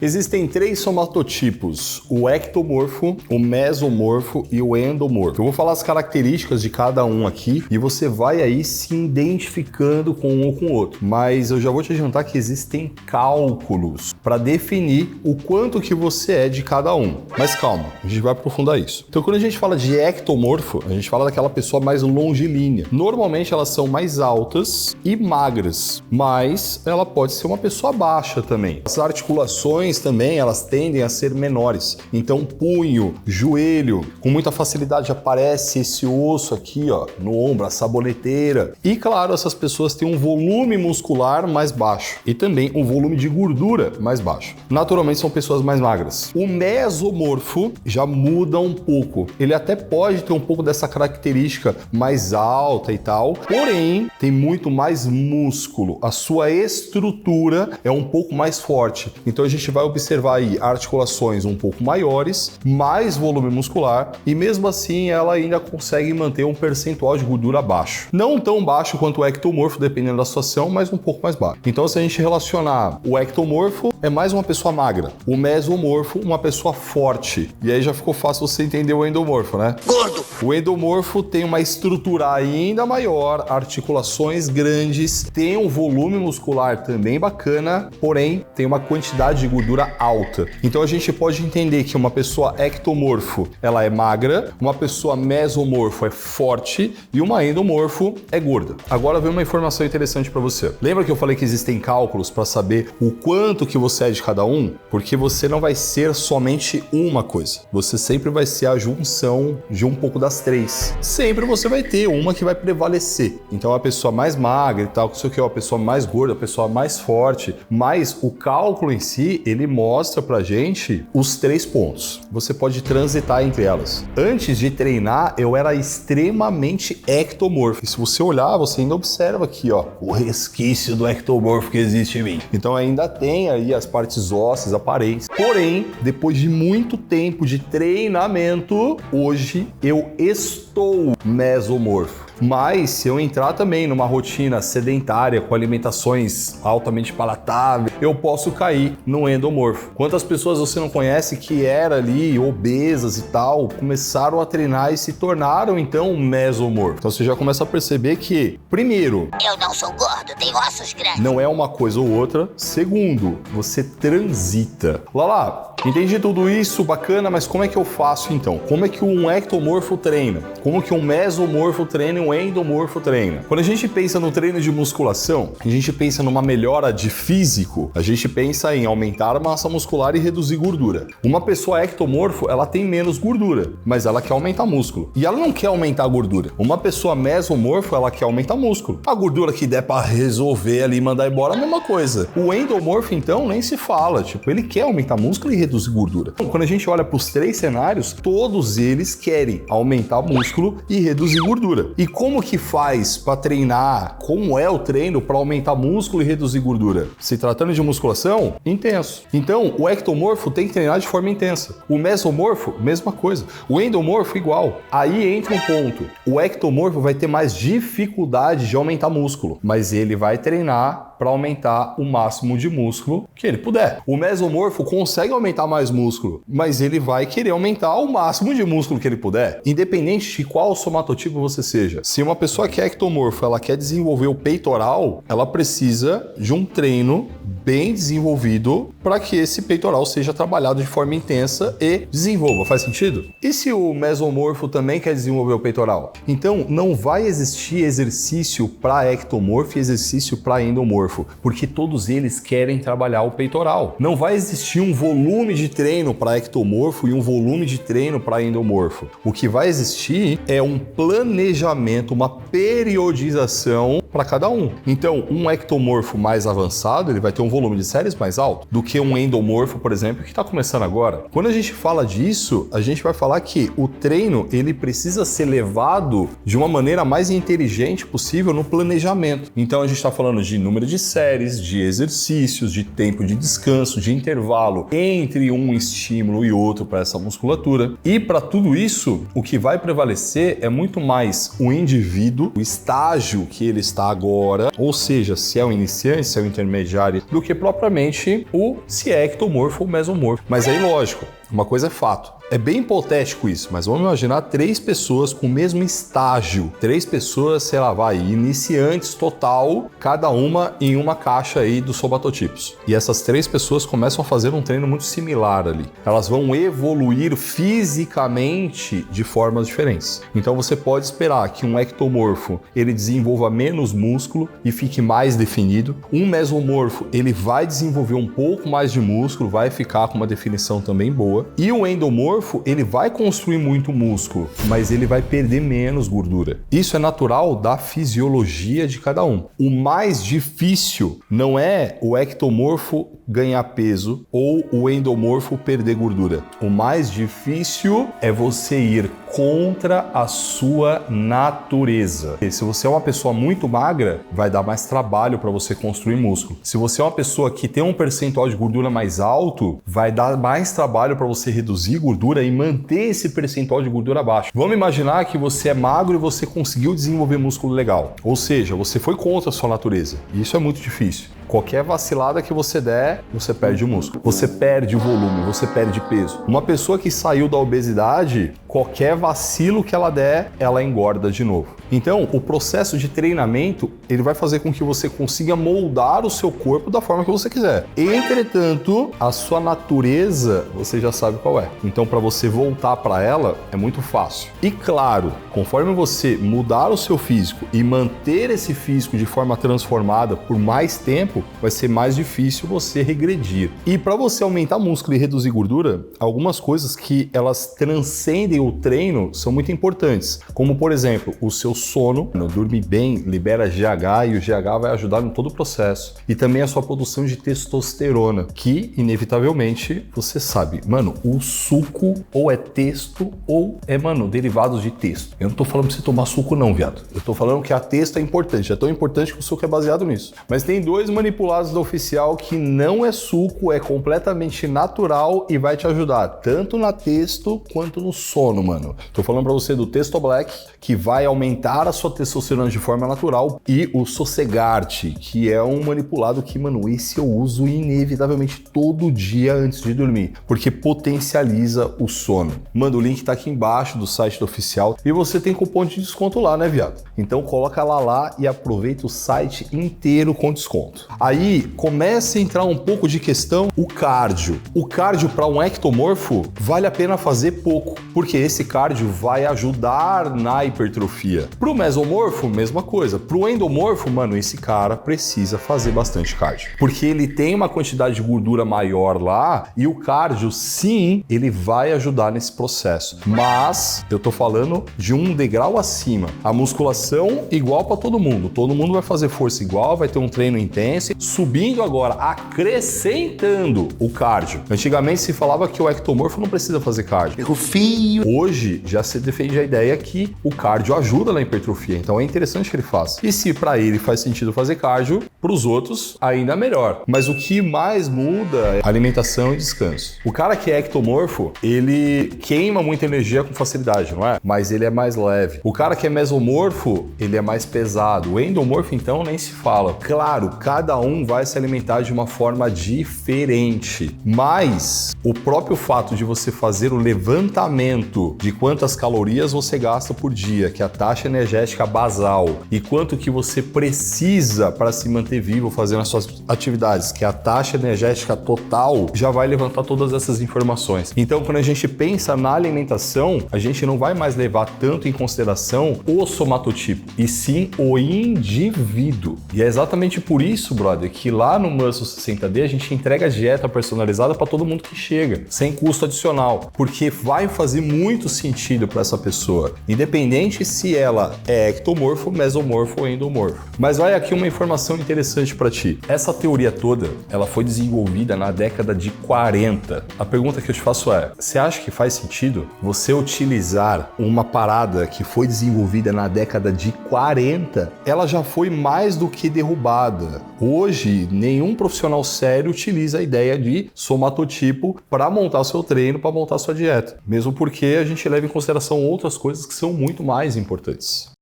Existem três somatotipos, o ectomorfo, o mesomorfo e o endomorfo. Eu vou falar as características de cada um aqui e você vai aí se identificando com um ou com o outro. Mas eu já vou te adiantar que existem cálculos para definir o quanto que você é de cada um. Mas calma, a gente vai aprofundar isso. Então quando a gente fala de ectomorfo, a gente fala daquela pessoa mais longilínea. Normalmente elas são mais altas e magras, mas ela pode ser uma pessoa baixa também. As articulações também, elas tendem a ser menores. Então, punho, joelho, com muita facilidade aparece esse osso aqui, ó, no ombro, a saboneteira. E, claro, essas pessoas têm um volume muscular mais baixo e também um volume de gordura mais baixo. Naturalmente, são pessoas mais magras. O mesomorfo já muda um pouco. Ele até pode ter um pouco dessa característica mais alta e tal, porém, tem muito mais músculo. A sua estrutura é um pouco mais forte. Então, a gente vai observar aí articulações um pouco maiores, mais volume muscular e mesmo assim ela ainda consegue manter um percentual de gordura baixo. Não tão baixo quanto o ectomorfo, dependendo da situação, mas um pouco mais baixo. Então se a gente relacionar o ectomorfo, é mais uma pessoa magra. O mesomorfo, uma pessoa forte. E aí já ficou fácil você entender o endomorfo, né? Gordo! O endomorfo tem uma estrutura ainda maior, articulações grandes, tem um volume muscular também bacana, porém tem uma quantidade de gordura alta. Então a gente pode entender que uma pessoa ectomorfo, ela é magra, uma pessoa mesomorfo é forte e uma endomorfo é gorda. Agora vem uma informação interessante para você. Lembra que eu falei que existem cálculos para saber o quanto que você é de cada um? Porque você não vai ser somente uma coisa. Você sempre vai ser a junção de um pouco das três. Sempre você vai ter uma que vai prevalecer. Então a pessoa mais magra e tal, que é a pessoa mais gorda, a pessoa mais forte, mas o cálculo em si, ele mostra pra gente os 3 pontos. Você pode transitar entre elas. Antes de treinar, eu era extremamente ectomorfo. E se você olhar, você ainda observa aqui, ó, o resquício do ectomorfo que existe em mim. Então ainda tem aí as partes ósseas aparentes. Porém, depois de muito tempo de treinamento, hoje eu estou mesomorfo. Mas se eu entrar também numa rotina sedentária com alimentações altamente palatáveis, eu posso cair no endomorfo. Quantas pessoas você não conhece que eram ali obesas e tal, começaram a treinar e se tornaram então mesomorfo? Então você já começa a perceber que, primeiro, eu não sou gordo, tenho ossos grandes. Não é uma coisa ou outra. Segundo, você transita. Lala, entendi tudo isso, bacana, mas como é que eu faço então? Como é que um ectomorfo treina? Como que um mesomorfo treina e um endomorfo treina? Quando a gente pensa no treino de musculação, a gente pensa numa melhora de físico, a gente pensa em aumentar a massa muscular e reduzir gordura. Uma pessoa ectomorfo, ela tem menos gordura, mas ela quer aumentar músculo. E ela não quer aumentar a gordura. Uma pessoa mesomorfo, ela quer aumentar músculo. A gordura que der pra resolver ali e mandar embora, a mesma coisa. O endomorfo, então, nem se fala. Tipo, ele quer aumentar músculo e reduzir gordura. Então, quando a gente olha pros 3 cenários, todos eles querem aumentar músculo e reduzir gordura. E como que faz para treinar? Como é o treino para aumentar músculo e reduzir gordura? Se tratando de musculação, intenso. Então, o ectomorfo tem que treinar de forma intensa. O mesomorfo, mesma coisa. O endomorfo, igual. Aí entra um ponto. O ectomorfo vai ter mais dificuldade de aumentar músculo, mas ele vai treinar para aumentar o máximo de músculo que ele puder. O mesomorfo consegue aumentar mais músculo, mas ele vai querer aumentar o máximo de músculo que ele puder, independente de qual somatotipo você seja. Se uma pessoa que é ectomorfo, ela quer desenvolver o peitoral, ela precisa de um treino bem desenvolvido para que esse peitoral seja trabalhado de forma intensa e desenvolva. Faz sentido? E se o mesomorfo também quer desenvolver o peitoral? Então, não vai existir exercício para ectomorfo e exercício para endomorfo, porque todos eles querem trabalhar o peitoral. Não vai existir um volume de treino para ectomorfo e um volume de treino para endomorfo. O que vai existir é um planejamento, uma periodização para cada um. Então, um ectomorfo mais avançado, ele vai ter um volume de séries mais alto do que um endomorfo, por exemplo, que está começando agora. Quando a gente fala disso, a gente vai falar que o treino, ele precisa ser levado de uma maneira mais inteligente possível no planejamento. Então, a gente está falando de número de séries, de exercícios, de tempo de descanso, de intervalo entre um estímulo e outro para essa musculatura. E para tudo isso, o que vai prevalecer é muito mais o indivíduo, o estágio que ele está está agora, ou seja, se é um iniciante, se é um intermediário, do que propriamente se é ectomorfo ou mesomorfo. Mas aí, lógico, uma coisa é fato. É bem hipotético isso, mas vamos imaginar 3 pessoas com o mesmo estágio. 3 pessoas, sei lá, iniciantes total, cada uma em uma caixa aí dos somatotipos. E essas 3 pessoas começam a fazer um treino muito similar ali. Elas vão evoluir fisicamente de formas diferentes. Então você pode esperar que um ectomorfo, ele desenvolva menos músculo e fique mais definido. Um mesomorfo, ele vai desenvolver um pouco mais de músculo, vai ficar com uma definição também boa. E o endomorfo, ele vai construir muito músculo, mas ele vai perder menos gordura. Isso é natural da fisiologia de cada um. O mais difícil não é o ectomorfo ganhar peso ou o endomorfo perder gordura. O mais difícil é você ir contra a sua natureza. E se você é uma pessoa muito magra, vai dar mais trabalho para você construir músculo. Se você é uma pessoa que tem um percentual de gordura mais alto, vai dar mais trabalho para você reduzir gordura e manter esse percentual de gordura baixo. Vamos imaginar que você é magro e você conseguiu desenvolver músculo legal. Ou seja, você foi contra a sua natureza. E isso é muito difícil. Qualquer vacilada que você der, você perde o músculo. Você perde o volume, você perde peso. Uma pessoa que saiu da obesidade, qualquer vacilo que ela der, ela engorda de novo. Então, o processo de treinamento, ele vai fazer com que você consiga moldar o seu corpo da forma que você quiser. Entretanto, a sua natureza, você já sabe qual é. Então, para você voltar para ela, é muito fácil. E claro, conforme você mudar o seu físico e manter esse físico de forma transformada por mais tempo, vai ser mais difícil você regredir. E para você aumentar músculo e reduzir gordura, algumas coisas que elas transcendem o treino são muito importantes. Como, por exemplo, o seu sono. Dormir bem libera GH e o GH vai ajudar em todo o processo. E também a sua produção de testosterona, que inevitavelmente você sabe, mano, o suco ou é testo ou é, derivados de testo. Eu não tô falando pra você tomar suco não, viado. Eu tô falando que a testo é importante. É tão importante que o suco é baseado nisso. Mas tem 2 manipulados da Oficial que não é suco, é completamente natural e vai te ajudar tanto na testo quanto no sono, mano. Tô falando pra você do Testo Black, que vai aumentar a sua testosterona de forma natural, e o Sossegarte, que é um manipulado que, esse eu uso inevitavelmente todo dia antes de dormir, porque potencializa o sono. O link tá aqui embaixo do site do Oficial e você tem cupom de desconto lá, né, viado? Então coloca lá e aproveita o site inteiro com desconto. Aí começa a entrar um pouco de questão o cardio. O cardio para um ectomorfo vale a pena fazer pouco, porque esse cardio vai ajudar na hipertrofia. Pro mesomorfo, mesma coisa. Pro endomorfo, esse cara precisa fazer bastante cardio, porque ele tem uma quantidade de gordura maior lá e o cardio, sim, ele vai ajudar nesse processo. Mas eu tô falando de um degrau acima. A musculação igual para todo mundo vai fazer força igual, vai ter um treino intenso. Subindo agora, acrescentando o cardio. Antigamente se falava que o ectomorfo não precisa fazer cardio. Erro feio. Hoje já se defende a ideia que o cardio ajuda na hipertrofia, então é interessante que ele faça. E se para ele faz sentido fazer cardio, para os outros ainda melhor. Mas o que mais muda é alimentação e descanso. O cara que é ectomorfo, ele queima muita energia com facilidade, não é? Mas ele é mais leve. O cara que é mesomorfo, ele é mais pesado. O endomorfo, então, nem se fala. Claro, cada um vai se alimentar de uma forma diferente, mas o próprio fato de você fazer o levantamento de quantas calorias você gasta por dia, que é a taxa energética basal, e quanto que você precisa para se manter vivo fazendo as suas atividades, que é a taxa energética total, já vai levantar todas essas informações. Então, quando a gente pensa na alimentação, a gente não vai mais levar tanto em consideração o somatotipo, e sim o indivíduo. E é exatamente por isso, brother, que lá no Muscle 60D a gente entrega a dieta personalizada para todo mundo que chega, sem custo adicional, porque vai fazer muito sentido para essa pessoa, independente se ela é ectomorfo, mesomorfo ou endomorfo. Mas vai aqui uma informação interessante para ti. Essa teoria toda, ela foi desenvolvida na década de 40. A pergunta que eu te faço é, você acha que faz sentido você utilizar uma parada que foi desenvolvida na década de 40? Ela já foi mais do que derrubada. Hoje, nenhum profissional sério utiliza a ideia de somatotipo para montar seu treino, para montar sua dieta. Mesmo porque a gente leva em consideração outras coisas que são muito mais importantes.